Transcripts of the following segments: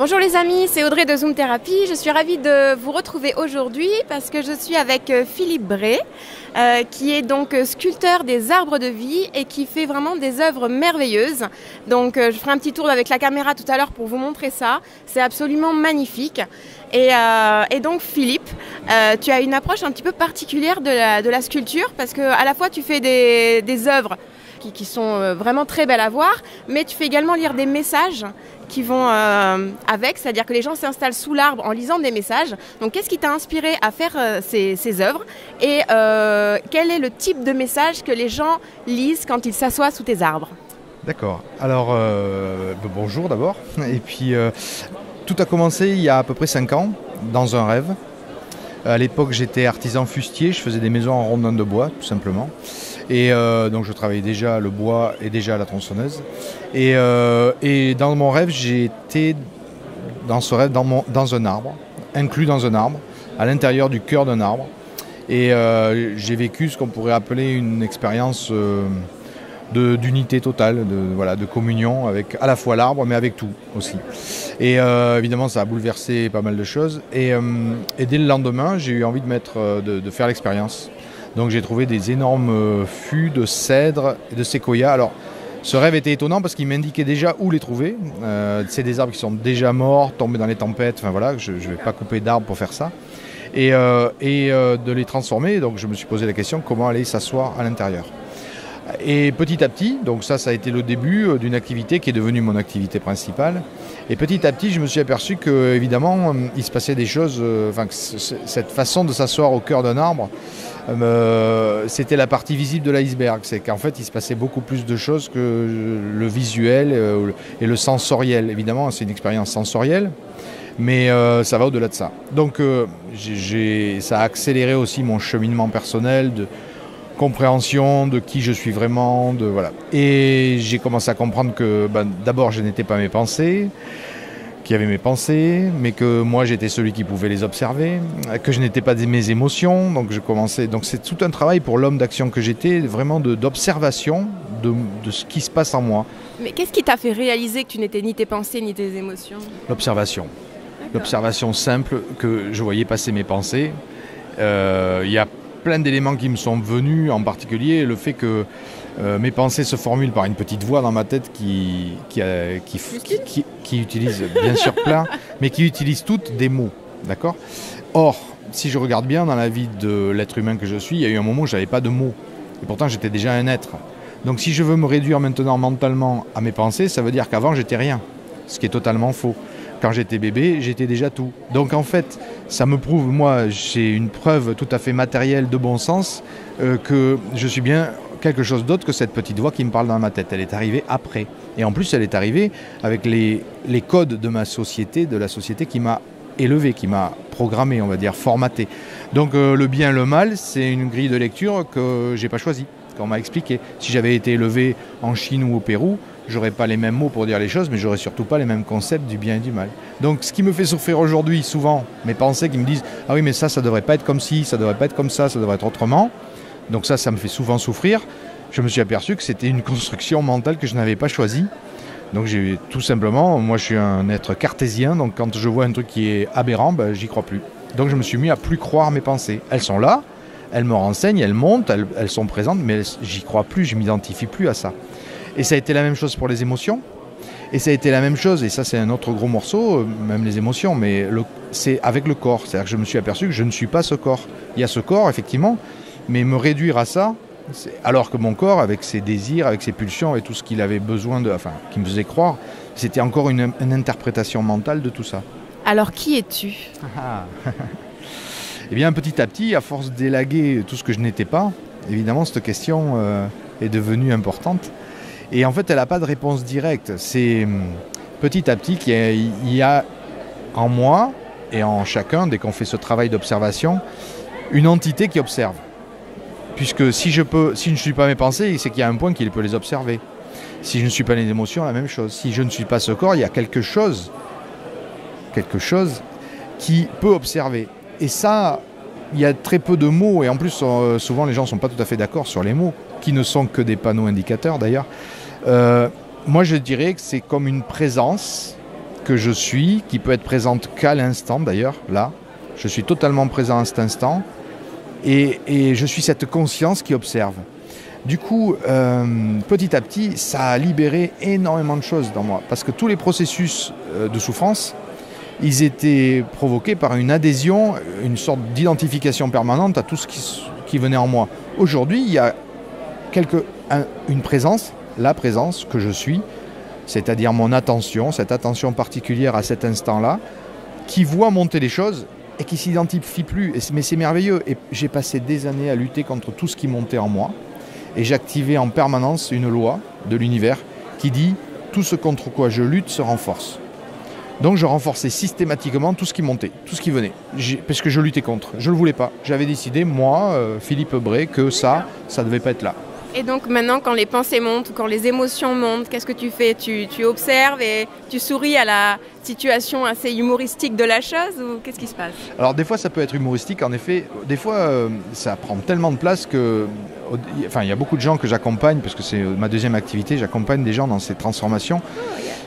Bonjour les amis, c'est Audrey de Zoom Thérapie. Je suis ravie de vous retrouver aujourd'hui parce que je suis avec Philippe Bray, qui est donc sculpteur des arbres de vie et qui fait vraiment des œuvres merveilleuses. Donc je ferai un petit tour avec la caméra tout à l'heure pour vous montrer ça. C'est absolument magnifique. Et donc Philippe, tu as une approche un petit peu particulière de la sculpture parce que à la fois tu fais des œuvres qui sont vraiment très belles à voir, mais tu fais également lire des messages qui vont avec, c'est-à-dire que les gens s'installent sous l'arbre en lisant des messages. Donc qu'est-ce qui t'a inspiré à faire ces œuvres et quel est le type de message que les gens lisent quand ils s'assoient sous tes arbres? D'accord, alors bonjour d'abord, et puis tout a commencé il y a à peu près 5 ans, dans un rêve. À l'époque j'étais artisan fustier, je faisais des maisons en rondins de bois tout simplement. Et donc je travaillais déjà le bois et déjà la tronçonneuse. Et dans mon rêve, j'étais dans ce rêve dans un arbre, inclus dans un arbre, à l'intérieur du cœur d'un arbre. Et j'ai vécu ce qu'on pourrait appeler une expérience d'unité totale, de communion avec à la fois l'arbre mais avec tout aussi. Et évidemment ça a bouleversé pas mal de choses. Et dès le lendemain, j'ai eu envie de faire l'expérience. Donc j'ai trouvé des énormes fûts de cèdre et de séquoia. Alors ce rêve était étonnant parce qu'il m'indiquait déjà où les trouver. C'est des arbres qui sont déjà morts, tombés dans les tempêtes. Enfin voilà, je ne vais pas couper d'arbres pour faire ça. Et de les transformer. Donc je me suis posé la question comment aller s'asseoir à l'intérieur. Et petit à petit, donc ça a été le début d'une activité qui est devenue mon activité principale. Et petit à petit, je me suis aperçu que évidemment, il se passait des choses. Cette façon de s'asseoir au cœur d'un arbre, c'était la partie visible de l'iceberg. C'est qu'en fait, il se passait beaucoup plus de choses que le visuel et le sensoriel. Évidemment, c'est une expérience sensorielle, mais ça va au-delà de ça. Donc, ça a accéléré aussi mon cheminement personnel de compréhension de qui je suis vraiment, voilà. Et j'ai commencé à comprendre que d'abord je n'étais pas mes pensées, qu'il y avait mes pensées, mais que moi j'étais celui qui pouvait les observer, que je n'étais pas mes émotions, donc c'est tout un travail pour l'homme d'action que j'étais, vraiment d'observation de ce qui se passe en moi. Mais qu'est-ce qui t'a fait réaliser que tu n'étais ni tes pensées ni tes émotions? L'observation. L'observation simple, que je voyais passer mes pensées. Il y a plein d'éléments qui me sont venus, en particulier le fait que mes pensées se formulent par une petite voix dans ma tête qui utilise bien sûr plein, mais qui utilise toutes des mots, d'accord? Or, si je regarde bien dans la vie de l'être humain que je suis, il y a eu un moment où je n'avais pas de mots, et pourtant j'étais déjà un être. Donc si je veux me réduire maintenant mentalement à mes pensées, ça veut dire qu'avant j'étais rien, ce qui est totalement faux. Quand j'étais bébé, j'étais déjà tout. Donc en fait, ça me prouve, moi, j'ai une preuve tout à fait matérielle de bon sens que je suis bien quelque chose d'autre que cette petite voix qui me parle dans ma tête. Elle est arrivée après. Et en plus, elle est arrivée avec les codes de ma société, de la société qui m'a élevé, qui m'a programmé, on va dire, formaté. Donc le bien et le mal, c'est une grille de lecture que j'ai pas choisie, qu'on m'a expliqué. Si j'avais été élevé en Chine ou au Pérou, j'aurais pas les mêmes mots pour dire les choses, mais j'aurais surtout pas les mêmes concepts du bien et du mal. Donc ce qui me fait souffrir aujourd'hui, souvent, mes pensées qui me disent « Ah oui, mais ça devrait pas être comme ci, ça devrait pas être comme ça devrait être autrement ». Donc ça me fait souvent souffrir. Je me suis aperçu que c'était une construction mentale que je n'avais pas choisie. Donc j'ai tout simplement, moi je suis un être cartésien, donc quand je vois un truc qui est aberrant, j'y crois plus. Donc je me suis mis à plus croire mes pensées. Elles sont là, elles me renseignent, elles montent, elles sont présentes, mais j'y crois plus, je m'identifie plus à ça. Et ça a été la même chose pour les émotions. Et ça a été la même chose, et ça c'est un autre gros morceau, même les émotions, mais c'est avec le corps. C'est-à-dire que je me suis aperçu que je ne suis pas ce corps. Il y a ce corps, effectivement, mais me réduire à ça, alors que mon corps, avec ses désirs, avec ses pulsions et tout ce qu'il avait besoin qui me faisait croire, c'était encore une interprétation mentale de tout ça. Alors qui es-tu? Eh bien petit à petit, à force d'élaguer tout ce que je n'étais pas, évidemment cette question est devenue importante. Et en fait, elle n'a pas de réponse directe. C'est petit à petit qu'il y a en moi et en chacun, dès qu'on fait ce travail d'observation, une entité qui observe. Puisque si je ne suis pas mes pensées, c'est qu'il y a un point qui peut les observer. Si je ne suis pas les émotions, la même chose. Si je ne suis pas ce corps, il y a quelque chose qui peut observer. Et ça, il y a très peu de mots, et en plus, souvent les gens ne sont pas tout à fait d'accord sur les mots, qui ne sont que des panneaux indicateurs d'ailleurs. Moi, je dirais que c'est comme une présence que je suis, qui peut être présente qu'à l'instant d'ailleurs, là. Je suis totalement présent à cet instant et je suis cette conscience qui observe. Du coup, petit à petit, ça a libéré énormément de choses dans moi. Parce que tous les processus de souffrance, ils étaient provoqués par une adhésion, une sorte d'identification permanente à tout ce qui venait en moi. Aujourd'hui, il y a une présence, la présence que je suis, c'est-à-dire mon attention, cette attention particulière à cet instant-là, qui voit monter les choses et qui ne s'identifie plus. Mais c'est merveilleux. Et j'ai passé des années à lutter contre tout ce qui montait en moi. Et j'activais en permanence une loi de l'univers qui dit « tout ce contre quoi je lutte se renforce ». Donc je renforçais systématiquement tout ce qui montait, tout ce qui venait, parce que je luttais contre. Je ne le voulais pas. J'avais décidé, moi, Philippe Bray, que ça ne devait pas être là. Et donc maintenant, quand les pensées montent, quand les émotions montent, qu'est-ce que tu fais ? Tu observes et tu souris à la situation assez humoristique de la chose ou qu'est-ce qui se passe ? Alors des fois, ça peut être humoristique, en effet. Des fois, ça prend tellement de place que... Enfin, il y a beaucoup de gens que j'accompagne, parce que c'est ma deuxième activité, j'accompagne des gens dans ces transformations.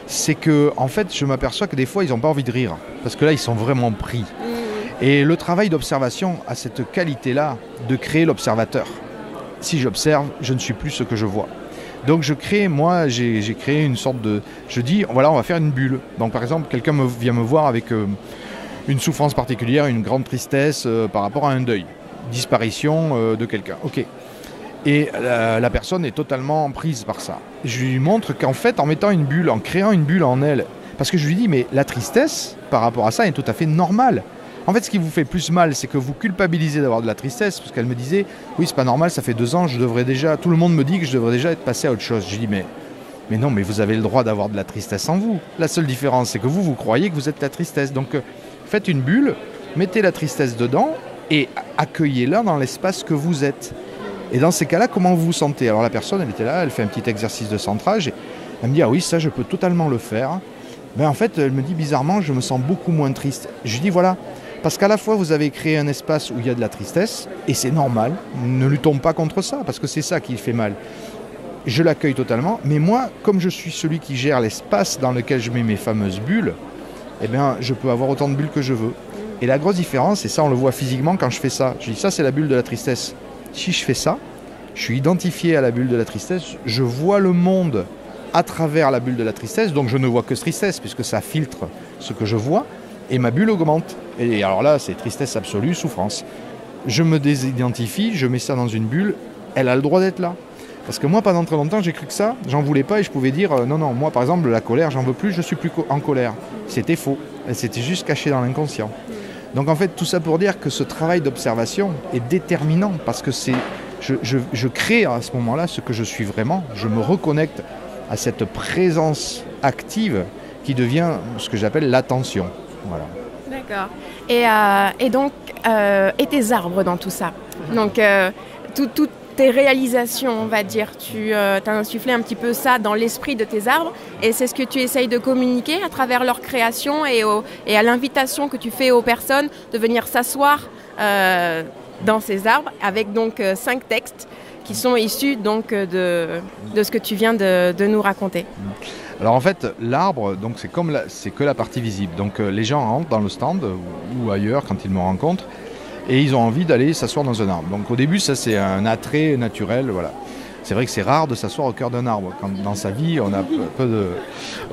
C'est que, en fait, je m'aperçois que des fois, ils n'ont pas envie de rire, parce que là, ils sont vraiment pris. Et le travail d'observation a cette qualité-là de créer l'observateur. Si j'observe, je ne suis plus ce que je vois. Donc je crée, moi, j'ai créé une sorte de... Je dis, voilà, on va faire une bulle. Donc par exemple, quelqu'un vient me voir avec une souffrance particulière, une grande tristesse par rapport à un deuil. Disparition de quelqu'un. Ok. Et la personne est totalement prise par ça. Je lui montre qu'en fait, en mettant une bulle, en créant une bulle en elle, parce que je lui dis, mais la tristesse, par rapport à ça, est tout à fait normale. En fait, ce qui vous fait plus mal, c'est que vous culpabilisez d'avoir de la tristesse, parce qu'elle me disait, oui, c'est pas normal, ça fait 2 ans, tout le monde me dit que je devrais déjà être passé à autre chose. Je dis, mais non, mais vous avez le droit d'avoir de la tristesse en vous. La seule différence, c'est que vous croyez que vous êtes la tristesse. Donc, faites une bulle, mettez la tristesse dedans et accueillez-la dans l'espace que vous êtes. Et dans ces cas-là, comment vous vous sentez ? Alors la personne, elle était là, elle fait un petit exercice de centrage, et elle me dit, ah oui, ça, je peux totalement le faire. Ben, en fait, elle me dit, bizarrement, je me sens beaucoup moins triste. Je lui dis, voilà. Parce qu'à la fois, vous avez créé un espace où il y a de la tristesse, et c'est normal, ne luttons pas contre ça, parce que c'est ça qui fait mal. Je l'accueille totalement, mais moi, comme je suis celui qui gère l'espace dans lequel je mets mes fameuses bulles, eh bien, je peux avoir autant de bulles que je veux. Et la grosse différence, et ça on le voit physiquement quand je fais ça, je dis ça c'est la bulle de la tristesse. Si je fais ça, je suis identifié à la bulle de la tristesse, je vois le monde à travers la bulle de la tristesse, donc je ne vois que tristesse, puisque ça filtre ce que je vois, et ma bulle augmente. Et alors là, c'est tristesse absolue, souffrance. Je me désidentifie, je mets ça dans une bulle, elle a le droit d'être là. Parce que moi, pendant très longtemps, j'ai cru que ça, j'en voulais pas et je pouvais dire non, moi par exemple, la colère, j'en veux plus, je suis plus en colère. C'était faux, elle s'était juste cachée dans l'inconscient. Donc en fait, tout ça pour dire que ce travail d'observation est déterminant parce que je crée à ce moment-là ce que je suis vraiment, je me reconnecte à cette présence active qui devient ce que j'appelle l'attention. Voilà. D'accord. Et donc, tes arbres dans tout ça. Donc, toutes tes réalisations, on va dire, tu as insufflé un petit peu ça dans l'esprit de tes arbres et c'est ce que tu essayes de communiquer à travers leur création et à l'invitation que tu fais aux personnes de venir s'asseoir dans ces arbres avec donc 5 textes qui sont issus donc de ce que tu viens de nous raconter. Alors en fait, l'arbre, donc c'est que la partie visible. Donc les gens rentrent dans le stand ou ailleurs quand ils me rencontrent et ils ont envie d'aller s'asseoir dans un arbre. Donc au début, ça c'est un attrait naturel, voilà. C'est vrai que c'est rare de s'asseoir au cœur d'un arbre. Quand dans sa vie, on a peu de...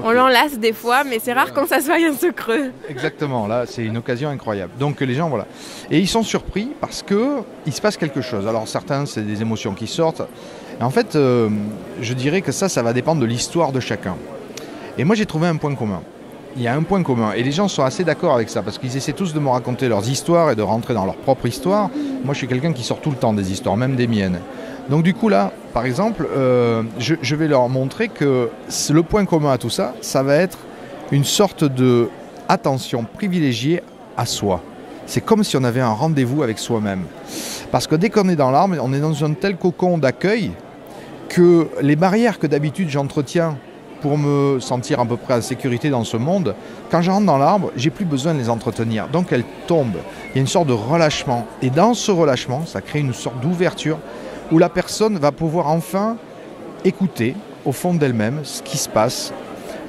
On l'enlace des fois, mais c'est rare qu'on s'assoie et on se creuse. Exactement, là c'est une occasion incroyable. Donc les gens, voilà. Et ils sont surpris parce qu'il se passe quelque chose. Alors certains, c'est des émotions qui sortent. Et en fait, je dirais que ça va dépendre de l'histoire de chacun. Et moi j'ai trouvé un point commun. Il y a un point commun. Et les gens sont assez d'accord avec ça, parce qu'ils essaient tous de me raconter leurs histoires et de rentrer dans leur propre histoire. Moi je suis quelqu'un qui sort tout le temps des histoires, même des miennes. Donc du coup là, par exemple, je vais leur montrer que le point commun à tout ça, ça va être une sorte de attention privilégiée à soi. C'est comme si on avait un rendez-vous avec soi-même. Parce que dès qu'on est dans l'arbre, on est dans un tel cocon d'accueil que les barrières que d'habitude j'entretiens pour me sentir à peu près en sécurité dans ce monde, quand je rentre dans l'arbre, j'ai plus besoin de les entretenir. Donc elles tombent. Il y a une sorte de relâchement. Et dans ce relâchement, ça crée une sorte d'ouverture où la personne va pouvoir enfin écouter au fond d'elle-même ce qui se passe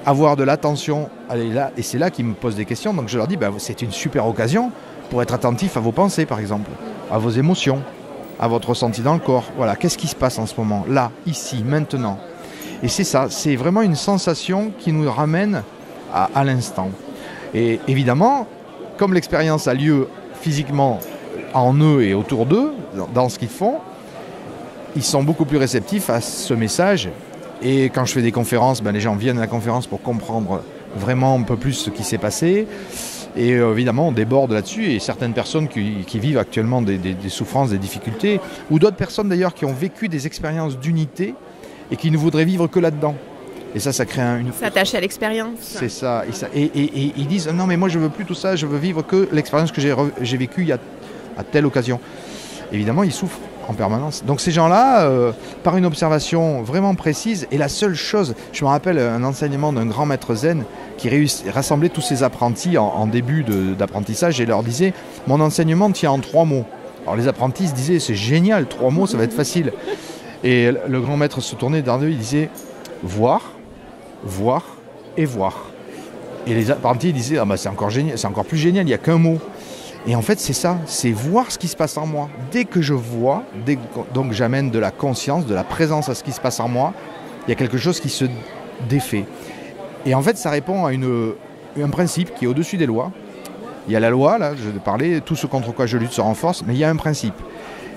avoir de l'attention, elle est là, et c'est là qu'ils me posent des questions. Donc je leur dis, c'est une super occasion pour être attentif à vos pensées, par exemple, à vos émotions, à votre ressenti dans le corps. Voilà, qu'est-ce qui se passe en ce moment, là, ici, maintenant. Et c'est ça, c'est vraiment une sensation qui nous ramène à l'instant. Et évidemment, comme l'expérience a lieu physiquement en eux et autour d'eux, dans ce qu'ils font, ils sont beaucoup plus réceptifs à ce message. Et quand je fais des conférences, les gens viennent à la conférence pour comprendre vraiment un peu plus ce qui s'est passé. Et évidemment, on déborde là-dessus. Et certaines personnes qui vivent actuellement des souffrances, des difficultés, ou d'autres personnes d'ailleurs qui ont vécu des expériences d'unité et qui ne voudraient vivre que là-dedans. Et ça crée une... S'attacher à l'expérience. C'est ça. Et ils disent, non mais moi je veux plus tout ça, je veux vivre que l'expérience que j'ai vécue à telle occasion. Évidemment, ils souffrent en permanence. Donc ces gens-là, par une observation vraiment précise, et la seule chose, je me rappelle un enseignement d'un grand maître zen qui rassemblait tous ses apprentis en début d'apprentissage et leur disait, mon enseignement tient en 3 mots. Alors les apprentis se disaient, c'est génial, 3 mots, ça va être facile. Et le grand maître se tournait vers eux, il disait, voir, voir et voir. Et les apprentis disaient, c'est encore génial, c'est encore plus génial, il n'y a qu'un mot. Et en fait, c'est ça, c'est voir ce qui se passe en moi. Dès que je vois, donc j'amène de la conscience, de la présence à ce qui se passe en moi, il y a quelque chose qui se défait. Et en fait, ça répond à un principe qui est au-dessus des lois. Il y a la loi, là, je parlais, tout ce contre quoi je lutte se renforce, mais il y a un principe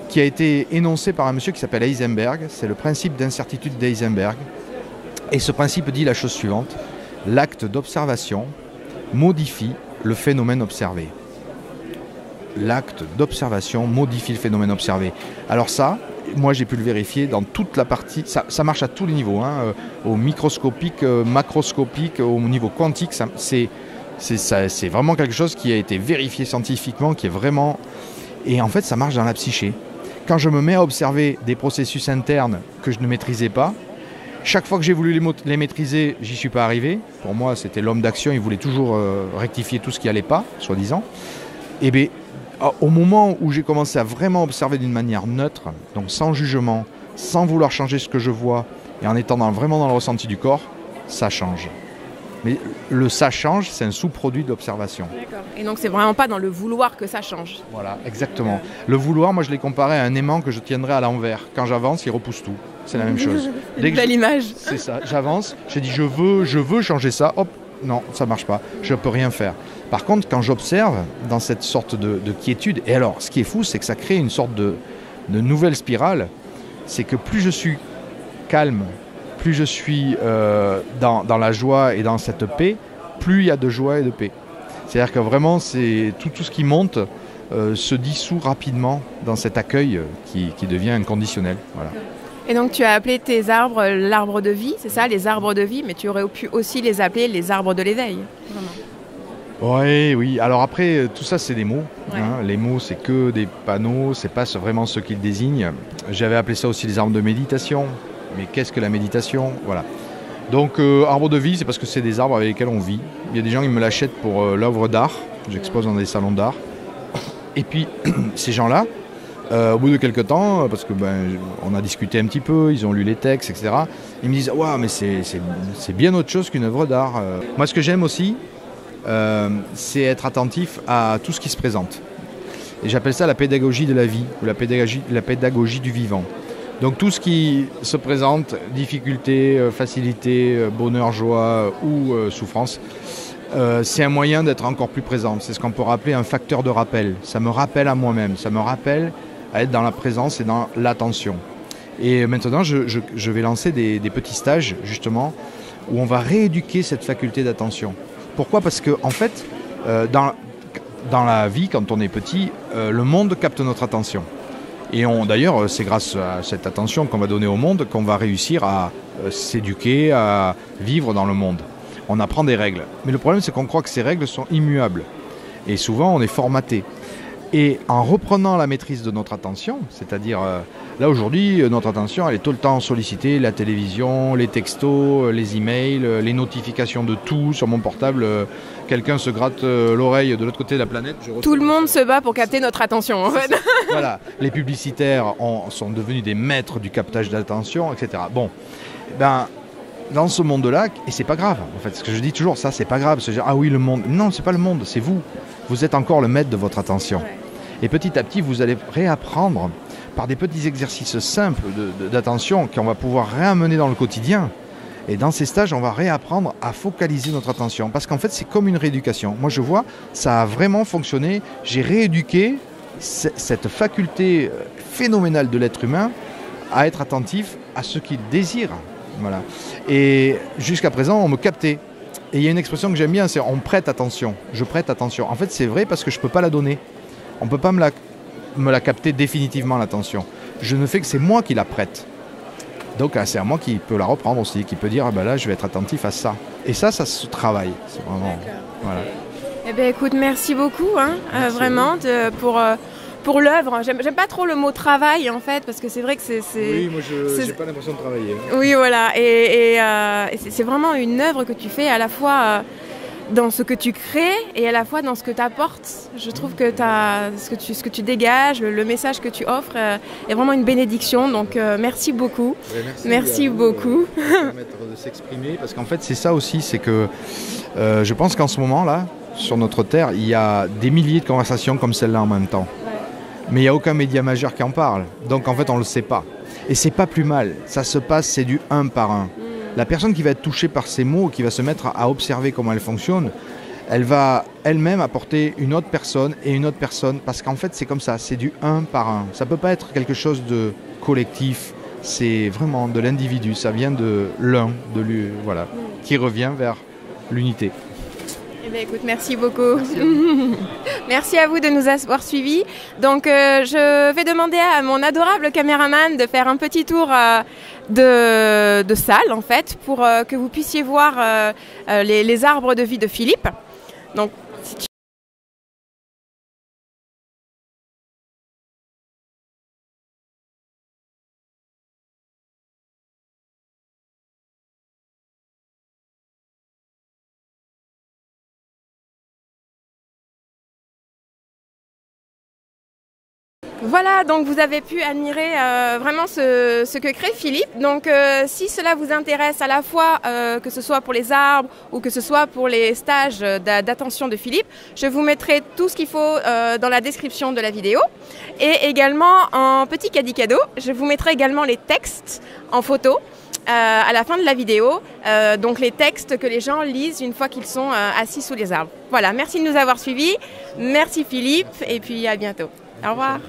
qui a été énoncé par un monsieur qui s'appelle Heisenberg. C'est le principe d'incertitude d'Heisenberg. Et ce principe dit la chose suivante, l'acte d'observation modifie le phénomène observé. L'acte d'observation modifie le phénomène observé. Alors ça, moi j'ai pu le vérifier dans toute la partie, ça marche à tous les niveaux, au microscopique, macroscopique, au niveau quantique, c'est vraiment quelque chose qui a été vérifié scientifiquement, qui est vraiment... Et en fait ça marche dans la psyché. Quand je me mets à observer des processus internes que je ne maîtrisais pas, chaque fois que j'ai voulu les maîtriser, j'y suis pas arrivé. Pour moi, c'était l'homme d'action, il voulait toujours rectifier tout ce qui allait pas, soi-disant. Et bien, au moment où j'ai commencé à vraiment observer d'une manière neutre, donc sans jugement, sans vouloir changer ce que je vois, et en étant vraiment dans le ressenti du corps, ça change. Mais ça change, c'est un sous-produit d'observation. D'accord. Et donc c'est vraiment pas dans le vouloir que ça change. Voilà, exactement. Le vouloir, moi je l'ai comparé à un aimant que je tiendrais à l'envers. Quand j'avance, il repousse tout. C'est la même chose. Une belle image. C'est ça, j'avance, j'ai dit je veux changer ça, hop, non, ça marche pas, je peux rien faire. Par contre, quand j'observe dans cette sorte de quiétude, et alors ce qui est fou, c'est que ça crée une sorte de nouvelle spirale, c'est que plus je suis calme, plus je suis dans la joie et dans cette paix, plus il y a de joie et de paix. C'est-à-dire que vraiment, c'est tout ce qui monte se dissout rapidement dans cet accueil qui devient inconditionnel. Voilà. Et donc tu as appelé tes arbres l'arbre de vie, c'est ça, les arbres de vie, mais tu aurais pu aussi les appeler les arbres de l'éveil. Oui. Alors après, tout ça, c'est des mots. Ouais. Les mots, c'est que des panneaux, c'est pas vraiment ce qu'ils désignent. J'avais appelé ça aussi les arbres de méditation. Mais qu'est-ce que la méditation ? Voilà. Donc, arbre de vie, c'est parce que c'est des arbres avec lesquels on vit. Il y a des gens qui me l'achètent pour l'œuvre d'art. J'expose dans des salons d'art. Et puis, ces gens-là, au bout de quelques temps, parce que on a discuté un petit peu, ils ont lu les textes, etc. Ils me disent « Waouh, mais c'est bien autre chose qu'une œuvre d'art. » Moi, ce que j'aime aussi, c'est être attentif à tout ce qui se présente. Et j'appelle ça la pédagogie de la vie, ou la pédagogie du vivant. Donc tout ce qui se présente, difficulté, facilité, bonheur, joie ou souffrance, c'est un moyen d'être encore plus présent. C'est ce qu'on peut appeler un facteur de rappel. Ça me rappelle à moi-même, ça me rappelle à être dans la présence et dans l'attention. Et maintenant, je vais lancer des petits stages, justement, où on va rééduquer cette faculté d'attention. Pourquoi ? Parce que, en fait, dans la vie, quand on est petit, le monde capte notre attention. Et d'ailleurs, c'est grâce à cette attention qu'on va donner au monde qu'on va réussir à s'éduquer, à vivre dans le monde. On apprend des règles. Mais le problème, c'est qu'on croit que ces règles sont immuables. Et souvent, on est formaté. Et en reprenant la maîtrise de notre attention, c'est-à-dire, là aujourd'hui, notre attention, elle est tout le temps sollicitée, la télévision, les textos, les emails, les notifications de tout sur mon portable. Quelqu'un se gratte l'oreille de l'autre côté de la planète. Tout le monde se bat pour capter notre attention, en fait. Voilà, les publicitaires sont devenus des maîtres du captage d'attention, etc. Bon, dans ce monde-là, et c'est pas grave, en fait, ce que je dis toujours, ça c'est pas grave, se dire ah oui le monde, non c'est pas le monde, c'est vous, vous êtes encore le maître de votre attention. Ouais. Et petit à petit vous allez réapprendre par des petits exercices simples d'attention qu'on va pouvoir réamener dans le quotidien. Et dans ces stages, on va réapprendre à focaliser notre attention, parce qu'en fait c'est comme une rééducation. Moi je vois, ça a vraiment fonctionné, j'ai rééduqué cette faculté phénoménale de l'être humain à être attentif à ce qu'il désire. Voilà. Et jusqu'à présent, on me captait. Et il y a une expression que j'aime bien, c'est on prête attention. Je prête attention. En fait, c'est vrai parce que je ne peux pas la donner. On ne peut pas me la capter définitivement, l'attention. Je ne fais que c'est moi qui la prête. Donc c'est à moi qui peut la reprendre aussi, qui peut dire ah ben là, je vais être attentif à ça. Et ça se travaille. C'est vraiment. Voilà. Eh bien, écoute, merci beaucoup, hein, merci vraiment, pour l'œuvre. J'aime pas trop le mot travail en fait, parce que c'est vrai que c'est... Oui, moi je n'ai pas l'impression de travailler. Oui, voilà, et c'est vraiment une œuvre que tu fais à la fois dans ce que tu crées et à la fois dans ce que tu apportes. Je trouve que ce que tu dégages, le message que tu offres est vraiment une bénédiction, donc merci beaucoup. Merci beaucoup. De permettre de s'exprimer, parce qu'en fait c'est ça aussi, c'est que je pense qu'en ce moment là, sur notre terre, il y a des milliers de conversations comme celle-là en même temps. Mais il n'y a aucun média majeur qui en parle. Donc en fait, on ne le sait pas. Et c'est pas plus mal. Ça se passe, c'est du un par un. La personne qui va être touchée par ces mots, qui va se mettre à observer comment elle fonctionne, elle va elle-même apporter une autre personne et une autre personne. Parce qu'en fait, c'est comme ça, c'est du un par un. Ça ne peut pas être quelque chose de collectif. C'est vraiment de l'individu. Ça vient de l'un, voilà, qui revient vers l'unité. Eh bien, écoute, merci beaucoup. Merci à vous de nous avoir suivis. Donc, je vais demander à mon adorable caméraman de faire un petit tour de salle, en fait, pour que vous puissiez voir les arbres de vie de Philippe. Donc, voilà, donc vous avez pu admirer vraiment ce que crée Philippe. Donc si cela vous intéresse à la fois que ce soit pour les arbres ou que ce soit pour les stages d'attention de Philippe, je vous mettrai tout ce qu'il faut dans la description de la vidéo. Et également en petit cadeau, je vous mettrai également les textes en photo à la fin de la vidéo. Donc les textes que les gens lisent une fois qu'ils sont assis sous les arbres. Voilà, merci de nous avoir suivis. Merci Philippe et puis à bientôt. Au revoir.